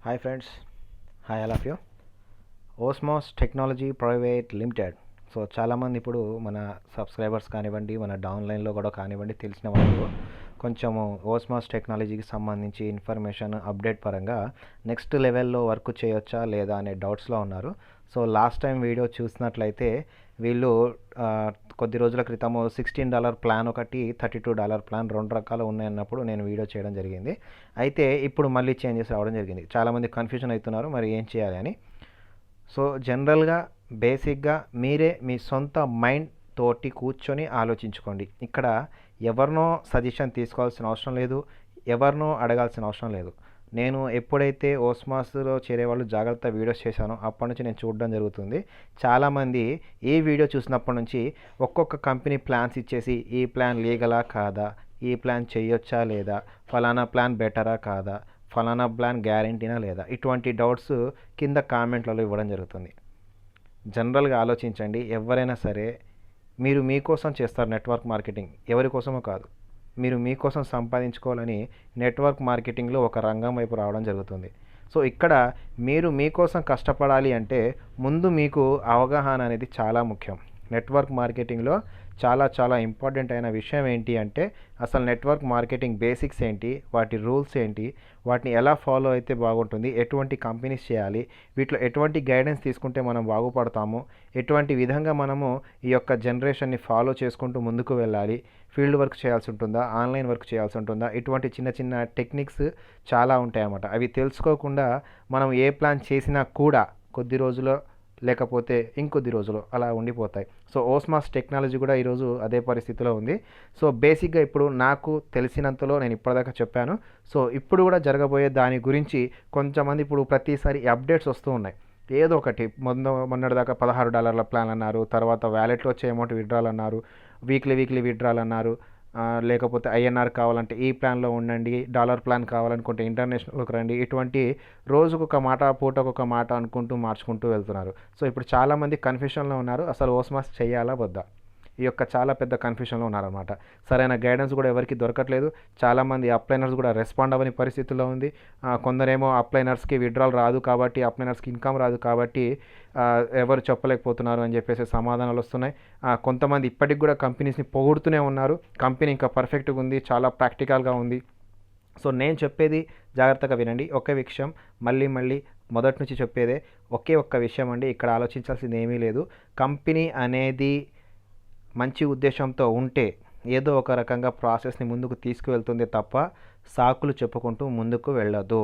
Hi friends, hi all of you. Osmos technology private limited. So చాలామంది ఇప్పుడు మన subscribers కానివ్వండి, మన డౌన్లైన్లో కూడా కానివ్వండి, తెలిసిన వాళ్ళు కొంచెము ఓస్మోస్ టెక్నాలజీకి సంబంధించి ఇన్ఫర్మేషన్ అప్డేట్ పరంగా నెక్స్ట్ లెవెల్లో వర్క్ చేయొచ్చా లేదా అనే డౌట్స్లో ఉన్నారు. సో లాస్ట్ టైం వీడియో చూసినట్లయితే వీళ్ళు కొద్ది రోజుల క్రితము $16 ప్లాన్ ఒకటి, $32 ప్లాన్, రెండు రకాలు ఉన్నాయన్నప్పుడు నేను వీడియో చేయడం జరిగింది. అయితే ఇప్పుడు మళ్ళీ చేంజెస్ రావడం జరిగింది. చాలామంది కన్ఫ్యూజన్ అవుతున్నారు మరి ఏం చేయాలి అని. సో జనరల్గా బేసిక్గా మీరే మీ సొంత మైండ్ తోటి కూర్చొని ఆలోచించుకోండి. ఇక్కడ ఎవరినో సజెషన్ తీసుకోవాల్సిన అవసరం లేదు, ఎవరినో అడగాల్సిన అవసరం లేదు. నేను ఎప్పుడైతే ఓస్మాస్లో చేరేవాళ్ళు జాగ్రత్త వీడియోస్ చేశానో అప్పటి నుంచి నేను చూడడం జరుగుతుంది. చాలామంది ఈ వీడియో చూసినప్పటి నుంచి ఒక్కొక్క కంపెనీ ప్లాన్స్ ఇచ్చేసి ఈ ప్లాన్ లీగలా కాదా, ఈ ప్లాన్ చేయొచ్చా లేదా, ఫలానా ప్లాన్ బెటరా కాదా, ఫలానా ప్లాన్ గ్యారెంటీనా లేదా, ఇటువంటి డౌట్స్ కింద కామెంట్లలో ఇవ్వడం జరుగుతుంది. జనరల్గా ఆలోచించండి. ఎవరైనా సరే మీరు మీకోసం చేస్తారు నెట్వర్క్ మార్కెటింగ్, ఎవరి కోసమో కాదు. మీరు మీకోసం సంపాదించుకోవాలని నెట్వర్క్ మార్కెటింగ్లో ఒక రంగం వైపు రావడం జరుగుతుంది. సో ఇక్కడ మీరు మీకోసం కష్టపడాలి అంటే ముందు మీకు అవగాహన అనేది చాలా ముఖ్యం. నెట్వర్క్ మార్కెటింగ్లో చాలా ఇంపార్టెంట్ అయిన విషయం ఏంటి అంటే అసలు నెట్వర్క్ మార్కెటింగ్ బేసిక్స్ ఏంటి, వాటి రూల్స్ ఏంటి, వాటిని ఎలా ఫాలో అయితే బాగుంటుంది, ఎటువంటి కంపెనీస్ చేయాలి, వీటిలో ఎటువంటి గైడెన్స్ తీసుకుంటే మనం బాగుపడతాము, ఎటువంటి విధంగా మనము ఈ యొక్క జనరేషన్ని ఫాలో చేసుకుంటూ ముందుకు వెళ్ళాలి, ఫీల్డ్ వర్క్ చేయాల్సి ఉంటుందా, ఆన్లైన్ వర్క్ చేయాల్సి ఉంటుందా, ఇటువంటి చిన్న టెక్నిక్స్ చాలా ఉంటాయన్నమాట. అవి తెలుసుకోకుండా మనం ఏ ప్లాన్ చేసినా కూడా కొద్ది రోజులు లేకపోతే ఇంకొద్ది రోజులు అలా ఉండిపోతాయి. సో ఓస్మాస్ టెక్నాలజీ కూడా ఈరోజు అదే పరిస్థితిలో ఉంది. సో బేసిక్గా ఇప్పుడు నాకు తెలిసినంతలో నేను ఇప్పటిదాకా చెప్పాను. సో ఇప్పుడు కూడా జరగబోయే దాని గురించి కొంతమంది ఇప్పుడు ప్రతిసారి అప్డేట్స్ వస్తూ ఉన్నాయి. ఏదో ఒకటి మొన్నటిదాకా $16 ప్లాన్ అన్నారు, తర్వాత వ్యాలెట్లో వచ్చే అమౌంట్ విత్డ్రాల్ అన్నారు, వీక్లీ విత్డ్రాల్ అన్నారు, లేకపోతే ఐఎన్ఆర్ కావాలంటే ఈ ప్లాన్లో ఉండండి, డాలర్ ప్లాన్ కావాలనుకుంటే ఇంటర్నేషనల్కి రండి, ఇటువంటి రోజుకొక మాట పూటకొక మాట అనుకుంటూ మార్చుకుంటూ వెళ్తున్నారు. సో ఇప్పుడు చాలామంది కన్ఫ్యూషన్లో ఉన్నారు, అసలు ఓస్మాస్ చేయాలా వద్దా, ఈ యొక్క చాలా పెద్ద కన్ఫ్యూషన్లో ఉన్నారన్నమాట. సరైన గైడెన్స్ కూడా ఎవరికి దొరకట్లేదు. చాలామంది అప్లైనర్స్ కూడా రెస్పాండ్ అవ్వని పరిస్థితుల్లో ఉంది. కొందరేమో అప్లైనర్స్కి విత్డ్రాల్ రాదు కాబట్టి, అప్లైనర్స్కి ఇన్కమ్ రాదు కాబట్టి ఎవరు చెప్పలేకపోతున్నారు అని చెప్పేసి సమాధానాలు వస్తున్నాయి. కొంతమంది ఇప్పటికి కూడా కంపెనీస్ని పొగుడుతూనే ఉన్నారు, కంపెనీ ఇంకా పర్ఫెక్ట్గా ఉంది, చాలా ప్రాక్టికల్గా ఉంది. సో నేను చెప్పేది జాగ్రత్తగా వినండి. ఒకే విషయం మళ్ళీ మొదటి నుంచి చెప్పేదే ఒకే ఒక్క విషయం అండి. ఇక్కడ ఆలోచించాల్సింది ఏమీ లేదు. కంపెనీ అనేది మంచి ఉద్దేశంతో ఉంటే ఏదో ఒక రకంగా ప్రాసెస్ని ముందుకు తీసుకువెళ్తుంది తప్ప సాకులు చెప్పుకుంటూ ముందుకు వెళ్ళదు.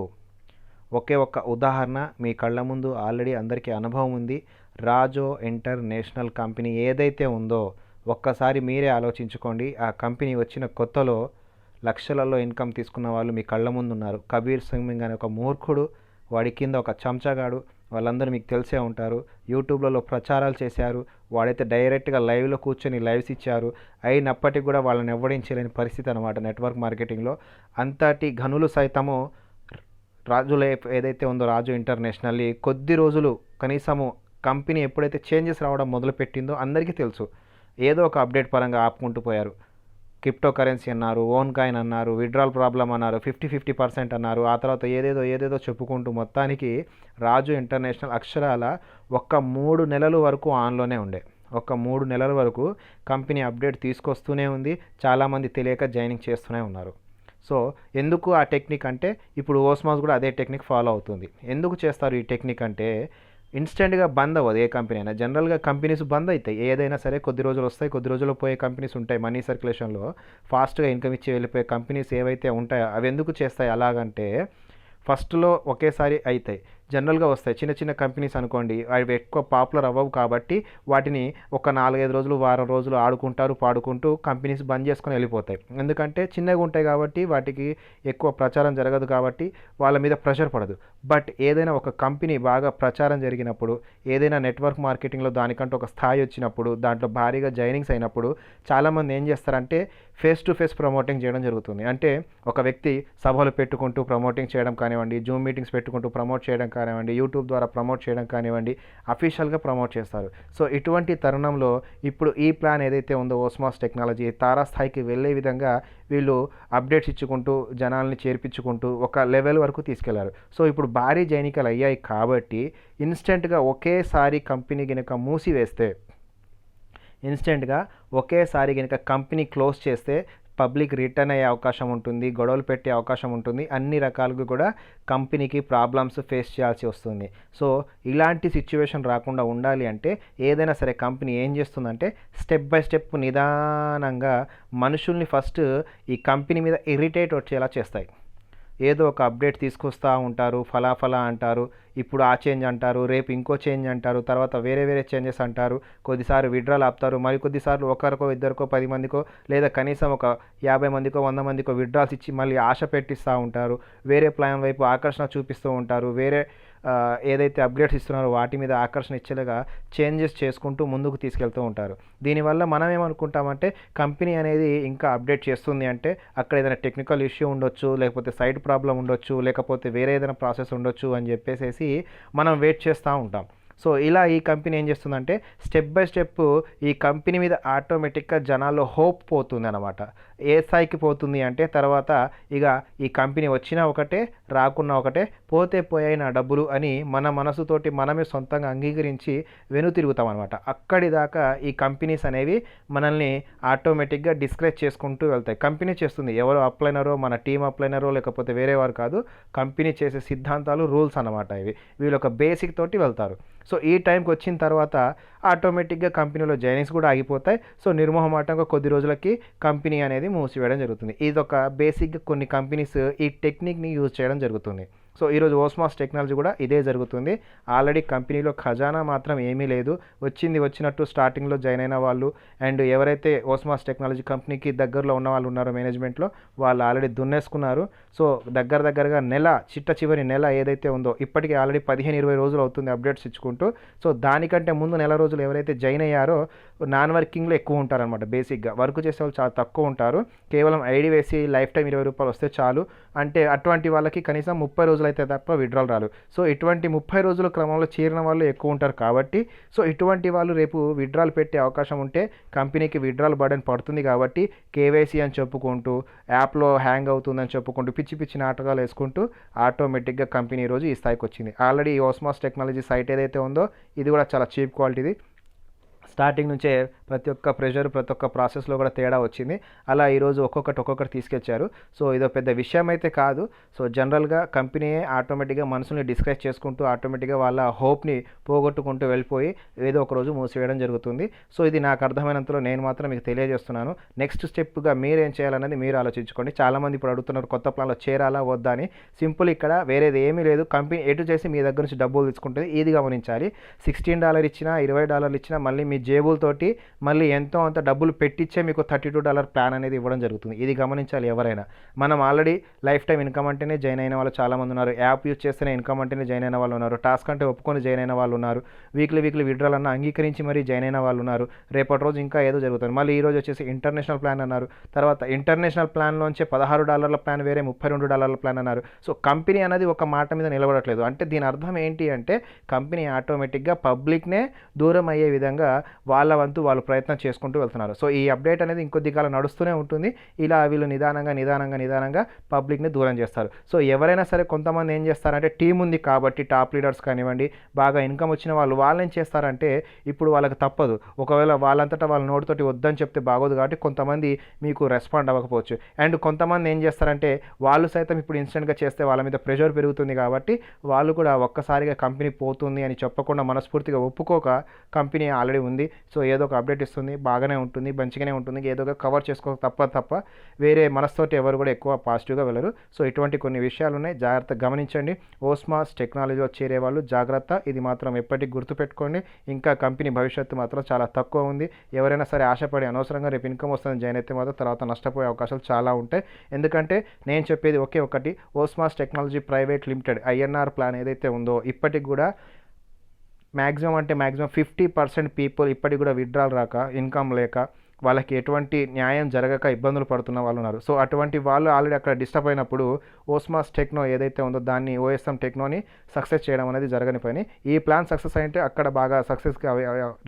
ఒకే ఒక్క ఉదాహరణ మీ కళ్ళ ముందు ఆల్రెడీ అందరికీ అనుభవం ఉంది. రాజో ఇంటర్నేషనల్ కంపెనీ ఏదైతే ఉందో ఒక్కసారి మీరే ఆలోచించుకోండి. ఆ కంపెనీ వచ్చిన కొత్తలో లక్షలలో ఇన్కమ్ తీసుకున్న వాళ్ళు మీ కళ్ళ ముందు ఉన్నారు. కబీర్ సింగ్ అనే ఒక మూర్ఖుడు, వాడి కింద ఒక చెంచాగాడు, వాళ్ళందరూ మీకు తెలిసే ఉంటారు. యూట్యూబ్లలో ప్రచారాలు చేశారు, వాడైతే డైరెక్ట్గా లైవ్లో కూర్చొని లైవ్స్ ఇచ్చారు. అయినప్పటికీ కూడా వాళ్ళని ఎవ్వడించలేని పరిస్థితి అనమాట నెట్వర్క్ మార్కెటింగ్లో. అంతటి ఘనులు సైతము రాజులో ఏదైతే ఉందో రాజు ఇంటర్నేషనల్లీ కొద్ది రోజులు కనీసము కంపెనీ ఎప్పుడైతే చేంజెస్ రావడం మొదలుపెట్టిందో అందరికీ తెలుసు, ఏదో ఒక అప్డేట్ పరంగా ఆపుకుంటూ పోయారు. క్రిప్టో కరెన్సీ అన్నారు, ఓన్ కాయిన్ అన్నారు, విత్డ్రాల్ ప్రాబ్లం అన్నారు, 50% అన్నారు. ఆ తర్వాత ఏదేదో చెప్పుకుంటూ మొత్తానికి రాజు ఇంటర్నేషనల్ అక్షరాల ఒక్క 3 నెలల వరకు ఆన్లోనే ఉండే. ఒక 3 నెలల వరకు కంపెనీ అప్డేట్ తీసుకొస్తూనే ఉంది. చాలామంది తెలియక జాయినింగ్ చేస్తూనే ఉన్నారు. సో ఎందుకు ఆ టెక్నిక్ అంటే ఇప్పుడు ఓస్మాస్ కూడా అదే టెక్నిక్ ఫాలో అవుతుంది. ఎందుకు చేస్తారు ఈ టెక్నిక్ అంటే ఇన్స్టెంట్గా బంద్ అవ్వదు ఏ కంపెనీ అయినా. జనరల్గా కంపెనీస్ బంద్ అవుతాయి, ఏదైనా సరే కొద్ది రోజులు వస్తాయి, కొద్ది రోజుల్లో పోయే కంపెనీస్ ఉంటాయి. మనీ సర్క్యులేషన్లో ఫాస్ట్గా ఇన్కమ్ ఇచ్చి వెళ్ళిపోయే కంపెనీస్ ఏవైతే ఉంటాయో అవి ఎందుకు చేస్తాయి అలాగంటే ఫస్ట్లో ఒకేసారి అవుతాయి, జనరల్గా వస్తాయి. చిన్న కంపెనీస్ అనుకోండి, అవి ఎక్కువ పాపులర్ అవ్వవు కాబట్టి వాటిని ఒక 4-5 రోజులు వారం రోజులు ఆడుకుంటారు, పాడుకుంటూ కంపెనీస్ బంద్ చేసుకొని వెళ్ళిపోతాయి. ఎందుకంటే చిన్నగా ఉంటాయి కాబట్టి వాటికి ఎక్కువ ప్రచారం జరగదు కాబట్టి వాళ్ళ మీద ప్రెషర్ పడదు. బట్ ఏదైనా ఒక కంపెనీ బాగా ప్రచారం జరిగినప్పుడు, ఏదైనా నెట్వర్క్ మార్కెటింగ్లో దానికంటే ఒక స్థాయి వచ్చినప్పుడు, దాంట్లో భారీగా జాయినింగ్స్ అయినప్పుడు చాలామంది ఏం చేస్తారంటే ఫేస్ టు ఫేస్ ప్రమోటింగ్ చేయడం జరుగుతుంది. అంటే ఒక వ్యక్తి సభలు పెట్టుకుంటూ ప్రమోటింగ్ చేయడం కానివ్వండి, జూమ్ మీటింగ్స్ పెట్టుకుంటూ ప్రమోట్ చేయడం కానివ్వండి, యూట్యూబ్ ద్వారా ప్రమోట్ చేయడం కానివ్వండి, అఫీషియల్గా ప్రమోట్ చేస్తారు. సో ఇటువంటి తరుణంలో ఇప్పుడు ఈ ప్లాన్ ఏదైతే ఉందో ఓస్మాస్ టెక్నాలజీ తారాస్థాయికి వెళ్ళే విధంగా వీళ్ళు అప్డేట్స్ ఇచ్చుకుంటూ జనాల్ని చేర్పించుకుంటూ ఒక లెవెల్ వరకు తీసుకెళ్లారు. సో ఇప్పుడు భారీ జైనికలు అయ్యాయి కాబట్టి ఇన్స్టెంట్గా ఒకేసారి కంపెనీ కనుక మూసివేస్తే, ఇన్స్టెంట్గా ఒకేసారి కనుక కంపెనీ క్లోజ్ చేస్తే పబ్లిక్ రిటర్న్ అయ్యే అవకాశం ఉంటుంది, గొడవలు పెట్టే అవకాశం ఉంటుంది, అన్ని రకాలుగా కూడా కంపెనీకి ప్రాబ్లమ్స్ ఫేస్ చేయాల్సి వస్తుంది. సో ఇలాంటి సిచ్యువేషన్ రాకుండా ఉండాలి అంటే ఏదైనా సరే కంపెనీ ఏం చేస్తుందంటే స్టెప్ బై స్టెప్ నిదానంగా మనుషుల్ని ఫస్ట్ ఈ కంపెనీ మీద ఇరిటేట్ వచ్చేలా చేస్తాయి. ఏదో ఒక అప్డేట్ తీసుకొస్తూ ఉంటారు, ఫలా అంటారు, ఇప్పుడు ఆ చేంజ్ అంటారు, రేపు ఇంకో చేంజ్ అంటారు, తర్వాత వేరే చేంజెస్ అంటారు, కొద్దిసార్లు విత్డ్రాల్ ఆపుతారు, మరి కొద్దిసార్లు ఒకరికో ఇద్దరికో 10 మందికో లేదా కనీసం ఒక 50 మందికో 100 మందికో విత్డ్రాల్స్ ఇచ్చి మళ్ళీ ఆశ పెట్టిస్తూ ఉంటారు, వేరే ప్లాన్ వైపు ఆకర్షణ చూపిస్తూ ఉంటారు, వేరే ఏదైతే అప్డేట్స్ ఇస్తున్నారో వాటి మీద ఆకర్షణ ఇచ్చేలాగా చేంజెస్ చేసుకుంటూ ముందుకు తీసుకెళ్తూ ఉంటారు. దీనివల్ల మనం ఏమనుకుంటామంటే కంపెనీ అనేది ఇంకా అప్డేట్ చేస్తుంది అంటే అక్కడ ఏదైనా టెక్నికల్ ఇష్యూ ఉండొచ్చు, లేకపోతే సైట్ ప్రాబ్లం ఉండొచ్చు, లేకపోతే వేరే ఏదైనా ప్రాసెస్ ఉండొచ్చు అని చెప్పేసి మనం వెయిట్ చేస్తూ ఉంటాం. సో ఇలా ఈ కంపెనీ ఏం చేస్తుందంటే స్టెప్ బై స్టెప్ ఈ కంపెనీ మీద ఆటోమేటిక్గా జనాల్లో హోప్ పోతుంది అనమాట. ఏ స్థాయికి పోతుంది అంటే తర్వాత ఇక ఈ కంపెనీ వచ్చినా ఒకటే రాకున్నా ఒకటే, పోతే పోయాయి నా డబ్బులు అని మన మనసుతోటి మనమే సొంతంగా అంగీకరించి వెనుతిరుగుతాం అనమాట. అక్కడి దాకా ఈ కంపెనీస్ అనేవి మనల్ని ఆటోమేటిక్గా డిస్కరేజ్ చేసుకుంటూ వెళ్తాయి. కంపెనీ చేస్తుంది, ఎవరో అప్లైనరో మన టీం అప్లైనరో లేకపోతే వేరే వారు కాదు, కంపెనీ చేసే సిద్ధాంతాలు రూల్స్ అనమాట ఇవి. వీళ్ళు ఒక బేసిక్ తోటి వెళ్తారు. సో ఈ టైంకి వచ్చిన తర్వాత ఆటోమేటిక్గా కంపెనీలో జాయినింగ్స్ కూడా ఆగిపోతాయి. సో నిర్మోహమాటంగా కొద్ది రోజులకి కంపెనీ అనేది మూసివేయడం జరుగుతుంది. ఇదొక బేసిక్గా కొన్ని కంపెనీస్ ఈ టెక్నిక్ని యూజ్ చేయడం జరుగుతుంది. సో ఈరోజు ఓస్మాస్ టెక్నాలజీ కూడా ఇదే జరుగుతుంది. ఆల్రెడీ కంపెనీలో ఖజానా మాత్రం ఏమీ లేదు, వచ్చినట్టు స్టార్టింగ్లో జాయిన్ అయిన వాళ్ళు అండ్ ఎవరైతే ఓస్మాస్ టెక్నాలజీ కంపెనీకి దగ్గరలో ఉన్న వాళ్ళు ఉన్నారో మేనేజ్మెంట్లో వాళ్ళు ఆల్రెడీ దున్నేసుకున్నారు. సో దగ్గరగా చివరి నెల ఏదైతే ఉందో ఇప్పటికీ ఆల్రెడీ 15-20 రోజులు అవుతుంది అప్డేట్స్ ఇచ్చుకుంటూ. సో దానికంటే ముందు నెల రోజులు ఎవరైతే జాయిన్ అయ్యారో నాన్ వర్కింగ్లో ఎక్కువ ఉంటారనమాట. బేసిక్గా వర్క్ చేసే వాళ్ళు చాలా తక్కువ ఉంటారు. కేవలం ఐడి వేసి లైఫ్ టైం ₹20 వస్తే చాలు అంటే అటువంటి వాళ్ళకి కనీసం 30 రోజులు అయితే తప్ప విత్డ్రాల్ రాలు. సో ఇటువంటి 30 రోజుల క్రమంలో చేరిన వాళ్ళు ఎక్కువ ఉంటారు కాబట్టి సో ఇటువంటి వాళ్ళు రేపు విత్డ్రాల్ పెట్టే అవకాశం ఉంటే కంపెనీకి విత్డ్రాల్ బర్డెన్ పడుతుంది కాబట్టి కేవైసీ అని చెప్పుకుంటూ యాప్లో హ్యాంగ్ అవుతుందని చెప్పుకుంటూ పిచ్చి నాటకాలు వేసుకుంటూ ఆటోమేటిక్గా కంపెనీ రోజు ఈ స్థాయికి వచ్చింది. ఆల్రెడీ ఈ ఓస్మాస్ టెక్నాలజీ సైట్ ఏదైతే ఉందో ఇది కూడా చాలా చీప్ క్వాలిటీది. స్టార్టింగ్ నుంచే ప్రతి ఒక్క ప్రెషర్ ప్రతి ఒక్క ప్రాసెస్లో కూడా తేడా వచ్చింది. అలా ఈరోజు ఒక్కొక్కటి తీసుకొచ్చారు. సో ఇదో పెద్ద విషయం అయితే కాదు. సో జనరల్గా కంపెనీయే ఆటోమేటిక్గా మనుషుల్ని డిస్కరేజ్ చేసుకుంటూ ఆటోమేటిక్గా వాళ్ళ హోప్ని పోగొట్టుకుంటూ వెళ్ళిపోయి ఏదో ఒక రోజు మూసివేయడం జరుగుతుంది. సో ఇది నాకు అర్థమైనంతలో నేను మాత్రం మీకు తెలియజేస్తున్నాను. నెక్స్ట్ స్టెప్గా మీరేం చేయాలనేది మీరు ఆలోచించుకోండి. చాలామంది ఇప్పుడు అడుగుతున్నారు కొత్త ప్లాన్లో చేరాలా వద్దా అని. సింపుల్, ఇక్కడ వేరేది ఏమీ లేదు. కంపెనీ ఎటు చేసి మీ దగ్గర నుంచి డబ్బులు తీసుకుంటుంది. ఇది గమనించాలి. $16 ఇచ్చినా $20 ఇచ్చినా మళ్ళీ మీ జేబులతోటి మళ్ళీ ఎంతో అంత డబ్బులు పెట్టించే మీకు $32 ప్లాన్ అనేది ఇవ్వడం జరుగుతుంది. ఇది గమనించాలి ఎవరైనా. మనం ఆల్రెడీ లైఫ్ టైం ఇన్కమ్ అంటేనే జాయిన్ అయిన వాళ్ళు చాలామంది ఉన్నారు. యాప్ యూజ్ చేస్తేనే ఇన్కమ్ అంటేనే జాయిన్ అయిన వాళ్ళు ఉన్నారు. టాస్క్ అంటే ఒప్పుకొని జాయిన్ అయిన వాళ్ళు ఉన్నారు. వీక్లీ విత్డ్రాల్ అన్న అంగీకరించి మరీ జాయిన్ అయిన వాళ్ళు ఉన్నారు. రేపటి రోజు ఇంకా ఏదో జరుగుతుంది. మళ్ళీ ఈరోజు వచ్చేసి ఇంటర్నేషనల్ ప్లాన్ అన్నారు. తర్వాత ఇంటర్నేషనల్ ప్లాన్లోంచే $16 ప్లాన్ వేరే, $32 ప్లాన్ అన్నారు. సో కంపెనీ అనేది ఒక మాట మీద నిలబడట్లేదు. అంటే దీని అర్థం ఏంటి అంటే కంపెనీ ఆటోమేటిక్గా పబ్లిక్నే దూరం అయ్యే విధంగా వాళ్ళ వంతు వాళ్ళు ప్రయత్నం చేసుకుంటూ వెళ్తున్నారు. సో ఈ అప్డేట్ అనేది ఇంకొద్ది కాలం నడుస్తూనే ఉంటుంది. ఇలా వీళ్ళు నిదానంగా పబ్లిక్ని దూరం చేస్తారు. సో ఎవరైనా సరే కొంతమంది ఏం చేస్తారంటే టీం ఉంది కాబట్టి టాప్ లీడర్స్ కానివ్వండి, బాగా ఇన్కమ్ వచ్చిన వాళ్ళు ఏం చేస్తారంటే ఇప్పుడు వాళ్ళకి తప్పదు. ఒకవేళ వాళ్ళంతటా వాళ్ళ నోటితోటి వద్దని చెప్తే బాగోదు కాబట్టి కొంతమంది మీకు రెస్పాండ్ అవ్వకపోవచ్చు. అండ్ కొంతమంది ఏం చేస్తారంటే వాళ్ళు సైతం ఇప్పుడు ఇన్స్టెంట్గా చేస్తే వాళ్ళ మీద ప్రెషర్ పెరుగుతుంది కాబట్టి వాళ్ళు కూడా ఒక్కసారిగా కంపెనీ పోతుంది అని చెప్పకుండా మనస్ఫూర్తిగా ఒప్పుకోక కంపెనీ ఆల్రెడీ ఉంది, సో ఏదో ఒక అప్డేట్ ఇస్తుంది, బాగానే ఉంటుంది, మంచిగానే ఉంటుంది, ఏదో ఒక కవర్ చేసుకోక తప్ప వేరే మనస్తోటి ఎవరు కూడా ఎక్కువ పాజిటివ్గా వెళ్ళరు. సో ఇటువంటి కొన్ని విషయాలు ఉన్నాయి, జాగ్రత్తగా గమనించండి. ఓస్మాస్ టెక్నాలజీలో చేరే వాళ్ళు జాగ్రత్త, ఇది మాత్రం ఎప్పటికీ గుర్తుపెట్టుకోండి. ఇంకా కంపెనీ భవిష్యత్తు మాత్రం చాలా తక్కువ ఉంది. ఎవరైనా సరే ఆశపడి అనవసరంగా రేపు ఇన్కమ్ వస్తుందని జాయిన్ అయితే మాత్రం తర్వాత నష్టపోయే అవకాశాలు చాలా ఉంటాయి. ఎందుకంటే నేను చెప్పేది ఒకే ఒకటి, Osmos technology private limited INR plan ఏదైతే ఉందో ఇప్పటికి కూడా మ్యాక్సిమం 50% పీపుల్ ఇప్పటికి కూడా విత్డ్రాల్ రాక, ఇన్కమ్ లేక వాళ్ళకి ఎటువంటి న్యాయం జరగక ఇబ్బందులు పడుతున్న వాళ్ళు ఉన్నారు. సో అటువంటి వాళ్ళు ఆల్రెడీ అక్కడ డిస్టర్బ్ అయినప్పుడు ఓస్మాస్ టెక్నో ఏదైతే ఉందో దాన్ని ఓఎస్ఎం టెక్నోని సక్సెస్ చేయడం అనేది జరగని పని. ఈ ప్లాన్ సక్సెస్ అయితే అక్కడ బాగా సక్సెస్గా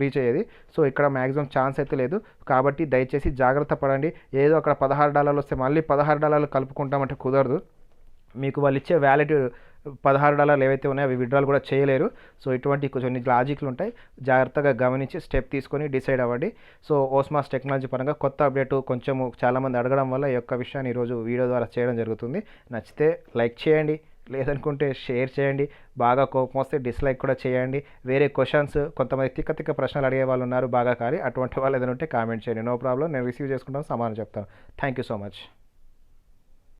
రీచ్ అయ్యేది. సో ఇక్కడ మ్యాక్సిమం ఛాన్స్ అయితే లేదు. కాబట్టి దయచేసి జాగ్రత్త పడండి. ఏదో అక్కడ $16 వస్తే మళ్ళీ $16 కలుపుకుంటామంటే కుదరదు. మీకు వాళ్ళు ఇచ్చే వ్యాలిడ్ $16 ఏవైతే ఉన్నాయో అవి విత్డ్రాల్ కూడా చేయలేరు. సో ఇటువంటి కొన్ని లాజిక్లు ఉంటాయి. జాగ్రత్తగా గమనించి స్టెప్ తీసుకొని డిసైడ్ అవ్వండి. సో ఓస్మాస్ టెక్నాలజీ పరంగా కొత్త అప్డేట్ కొంచెము చాలామంది అడగడం వల్ల ఈ యొక్క విషయాన్ని ఈరోజు వీడియో ద్వారా చేయడం జరుగుతుంది. నచ్చితే లైక్ చేయండి, లేదనుకుంటే షేర్ చేయండి. బాగా కోపం వస్తే డిస్లైక్ కూడా చేయండి. వేరే క్వశ్చన్స్ కొంతమంది తిక్క ప్రశ్నలు అడిగే వాళ్ళు ఉన్నారు బాగా, కానీ అటువంటి వాళ్ళు ఏదైనా ఉంటే కామెంట్ చేయండి. నో ప్రాబ్లం, నేను రిసీవ్ చేసుకుంటాను, సమాధానం చెప్తాను. Thank you so much.